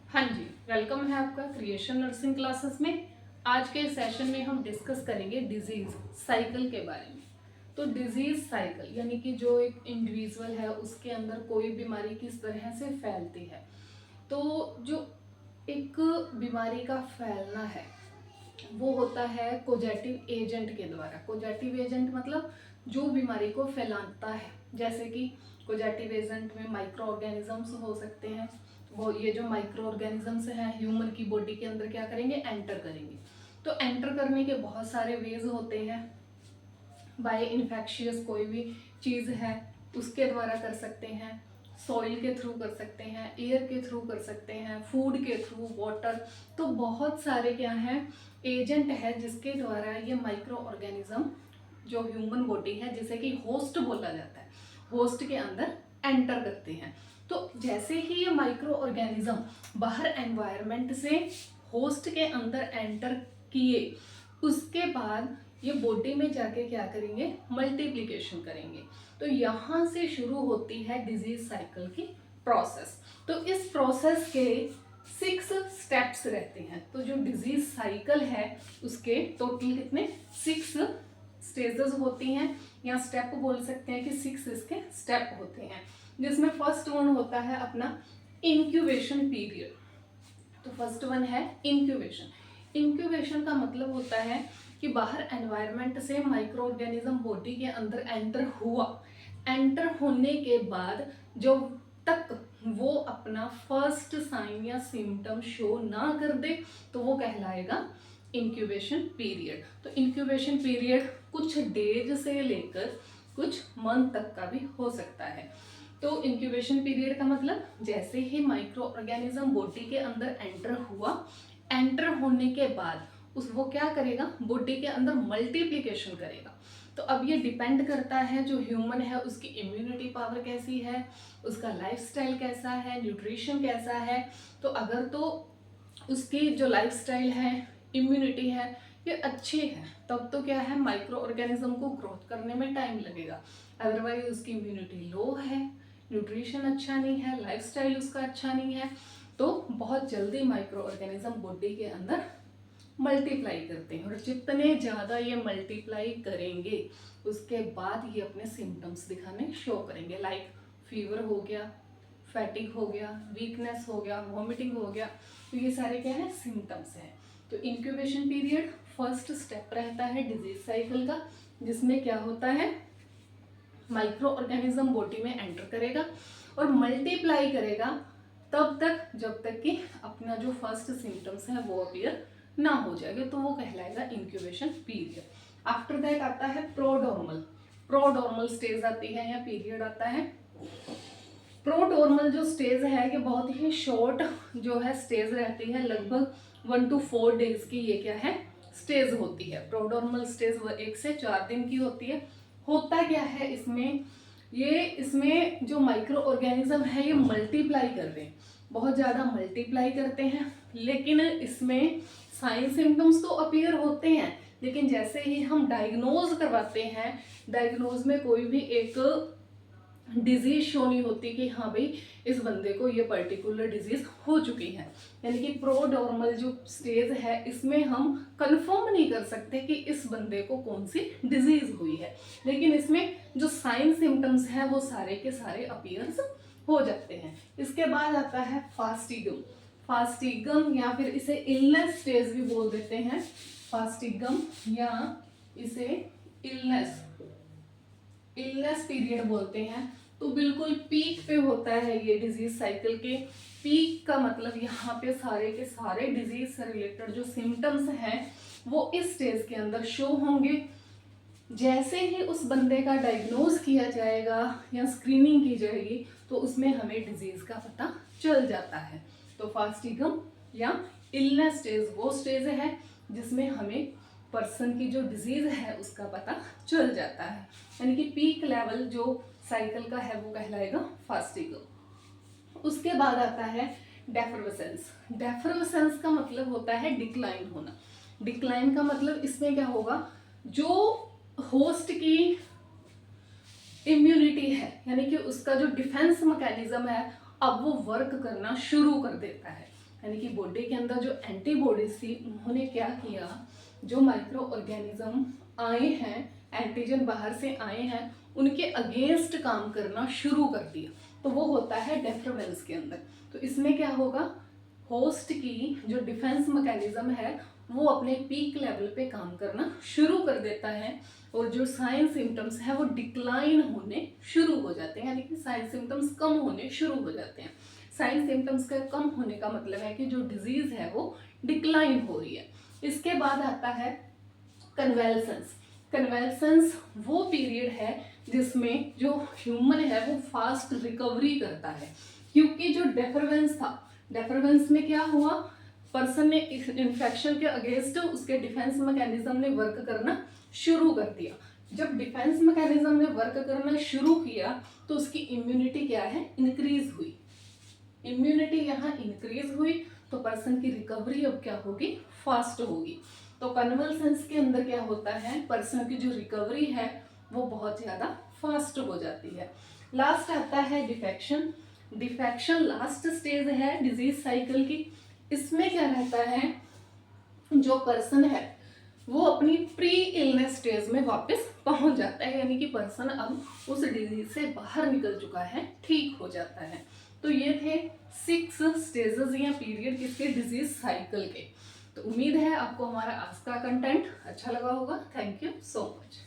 हाँ जी, वेलकम है आपका क्रिएशन नर्सिंग क्लासेस में। आज के सेशन में हम डिस्कस करेंगे डिजीज साइकिल के बारे में। तो डिजीज साइकिल यानी कि जो एक इंडिविजुअल है उसके अंदर कोई बीमारी किस तरह से फैलती है। तो जो एक बीमारी का फैलना है वो होता है कोजेटिव एजेंट के द्वारा। कोजेटिव एजेंट मतलब जो बीमारी को फैलाता है, जैसे कि कोजेटिव एजेंट में माइक्रो ऑर्गेनिजम्स हो सकते हैं। वो ये जो माइक्रो ऑर्गेनिजम्स हैं ह्यूमन की बॉडी के अंदर क्या करेंगे, एंटर करेंगे। तो एंटर करने के बहुत सारे वेज होते हैं। बाय इन्फेक्शियस कोई भी चीज़ है उसके द्वारा कर सकते हैं, सॉइल के थ्रू कर सकते हैं, एयर के थ्रू कर सकते हैं, फूड के थ्रू, वाटर। तो बहुत सारे क्या हैं एजेंट है जिसके द्वारा ये माइक्रो ऑर्गेनिज्म जो ह्यूमन बॉडी है जिसे कि होस्ट बोला जाता है, होस्ट के अंदर एंटर करते हैं। तो जैसे ही ये माइक्रो ऑर्गेनिज्म बाहर एनवायरनमेंट से होस्ट के अंदर एंटर किए उसके बाद ये बॉडी में जाके क्या करेंगे, मल्टीप्लिकेशन करेंगे। तो यहाँ से शुरू होती है डिजीज साइकिल की प्रोसेस। तो इस प्रोसेस के 6 स्टेप्स रहते हैं। तो जो डिजीज साइकिल है उसके टोटल कितने 6 स्टेजेस होती हैं या स्टेप बोल सकते हैं कि 6 इसके स्टेप होते हैं। जिसमें फर्स्ट वन होता है अपना इंक्यूबेशन पीरियड। तो फर्स्ट वन है इंक्यूबेशन। इंक्यूबेशन का मतलब होता है कि बाहर एनवायरनमेंट से माइक्रो ऑर्गेनिज्म बॉडी के अंदर एंटर हुआ, एंटर होने के बाद जो तक वो अपना फर्स्ट साइन या सिम्टम शो ना कर दे तो वो कहलाएगा इंक्यूबेशन पीरियड। तो इंक्यूबेशन पीरियड कुछ डेज से लेकर कुछ मंथ तक का भी हो सकता है। तो इंक्यूबेशन पीरियड का मतलब जैसे ही माइक्रो ऑर्गेनिज्म बॉडी के अंदर एंटर हुआ, एंटर होने के बाद उस वो क्या करेगा, बॉडी के अंदर मल्टीप्लिकेशन करेगा। तो अब ये डिपेंड करता है जो ह्यूमन है उसकी इम्यूनिटी पावर कैसी है, उसका लाइफस्टाइल कैसा है, न्यूट्रिशन कैसा है। तो अगर तो उसकी जो लाइफस्टाइल है, इम्यूनिटी है, ये अच्छी है तब तो क्या है माइक्रो ऑर्गेनिज्म को ग्रोथ करने में टाइम लगेगा। अदरवाइज उसकी इम्यूनिटी लो है, न्यूट्रिशन अच्छा नहीं है, लाइफस्टाइल उसका अच्छा नहीं है, तो बहुत जल्दी माइक्रो ऑर्गेनिज्म बॉडी के अंदर मल्टीप्लाई करते हैं। और जितने ज़्यादा ये मल्टीप्लाई करेंगे उसके बाद ये अपने सिम्टम्स दिखाने शो करेंगे। लाइक फीवर हो गया, फैटिक हो गया, वीकनेस हो गया, वॉमिटिंग हो गया। तो ये सारे क्या है, सिम्टम्स हैं। तो इंक्यूबेशन पीरियड फर्स्ट स्टेप रहता है डिजीज साइकिल का, जिसमें क्या होता है माइक्रो ऑर्गेनिज्म बॉडी में एंटर करेगा और मल्टीप्लाई करेगा तब तक जब तक कि अपना जो फर्स्ट सिम्टम्स है वो अपीयर ना हो जाएगा, तो वो कहलाएगा इंक्यूबेशन पीरियड। आफ्टर दैट आता है प्रोडॉर्मल। प्रोडॉर्मल स्टेज आती है या पीरियड आता है। प्रोडॉर्मल जो स्टेज है कि बहुत ही शॉर्ट जो है स्टेज रहती है, लगभग 1 to 4 डेज की ये क्या है स्टेज होती है। प्रोडॉर्मल स्टेज 1 से 4 दिन की होती है। होता क्या है इसमें, ये इसमें जो माइक्रो ऑर्गेनिज्म है ये मल्टीप्लाई कर रहे हैं, बहुत ज़्यादा मल्टीप्लाई करते हैं। लेकिन इसमें साइन सिम्टम्स तो अपीयर होते हैं, लेकिन जैसे ही हम डायग्नोज करवाते हैं, डायग्नोज में कोई भी एक डिजीज शो नहीं होती कि हाँ भाई इस बंदे को ये पर्टिकुलर डिजीज हो चुकी है। यानी कि प्रोडॉर्मल जो स्टेज है इसमें हम कंफर्म नहीं कर सकते कि इस बंदे को कौन सी डिजीज हुई है, लेकिन इसमें जो साइन सिम्टम्स हैं वो सारे के सारे अपीयर्स हो जाते हैं। इसके बाद आता है फास्टिगम। फास्टिगम या फिर इसे इलनेस स्टेज भी बोल देते हैं, फास्टिगम या इसे इलनेस इलनेस पीरियड बोलते हैं। तो बिल्कुल पीक पे होता है ये डिजीज साइकिल के। पीक का मतलब यहाँ पे सारे के सारे डिजीज से रिलेटेड जो सिम्टम्स हैं वो इस स्टेज के अंदर शो होंगे। जैसे ही उस बंदे का डायग्नोज किया जाएगा या स्क्रीनिंग की जाएगी तो उसमें हमें डिजीज का पता चल जाता है। तो फास्टिगम या इलनेस स्टेज वो स्टेज है जिसमें हमें पर्सन की जो डिजीज है उसका पता चल जाता है। यानी कि पीक लेवल जो साइकिल का है वो कहलाएगा फास्टिगम। उसके बाद आता है डेफरवेसेंस। डेफरवेसेंस का मतलब होता है डिक्लाइन होना। डिक्लाइन का मतलब इसमें क्या होगा, जो होस्ट की इम्यूनिटी है यानी कि उसका जो डिफेंस मैकेनिज्म है अब वो वर्क करना शुरू कर देता है। यानी कि बॉडी के अंदर जो एंटीबॉडीज थी उन्होंने क्या किया, जो माइक्रो ऑर्गेनिज्म आए हैं, एंटीजन बाहर से आए हैं, उनके अगेंस्ट काम करना शुरू कर दिया। तो वो होता है डेफरेंस के अंदर। तो इसमें क्या होगा, होस्ट की जो डिफेंस मैकेनिज्म है वो अपने पीक लेवल पे काम करना शुरू कर देता है और जो साइन सिम्टम्स है वो डिक्लाइन होने शुरू हो जाते हैं, यानी कि साइन सिम्टम्स कम होने शुरू हो जाते हैं। साइन सिम्टम्स का कम होने का मतलब है कि जो डिजीज है वो डिक्लाइन हो रही है। इसके बाद आता है कन्वेल्सेंस। कन्वेल्सेंस वो पीरियड है जिसमें जो ह्यूमन है वो फास्ट रिकवरी करता है, क्योंकि जो डेफरेंस था, डेफरेंस में क्या हुआ, पर्सन ने इन्फेक्शन के अगेंस्ट उसके डिफेंस मैकेनिज्म ने वर्क करना शुरू कर दिया। जब डिफेंस मैकेनिज्म ने वर्क करना शुरू किया तो उसकी इम्यूनिटी क्या है, इंक्रीज हुई। इम्यूनिटी यहाँ इंक्रीज हुई तो पर्सन की रिकवरी अब क्या होगी, फास्ट होगी। तो कन्वल्सेंस के अंदर क्या होता है, पर्सन की जो रिकवरी है वो बहुत ज़्यादा फास्ट हो जाती है। लास्ट आता है डिफेक्शन। डिफेक्शन लास्ट स्टेज है डिजीज साइकिल की। इसमें क्या रहता है, जो पर्सन है वो अपनी प्री इलनेस स्टेज में वापस पहुंच जाता है, यानी कि पर्सन अब उस डिजीज से बाहर निकल चुका है, ठीक हो जाता है। तो ये थे 6 स्टेजेस या पीरियड किसके, डिजीज साइकिल के। तो उम्मीद है आपको हमारा आज का कंटेंट अच्छा लगा होगा। Thank you so much.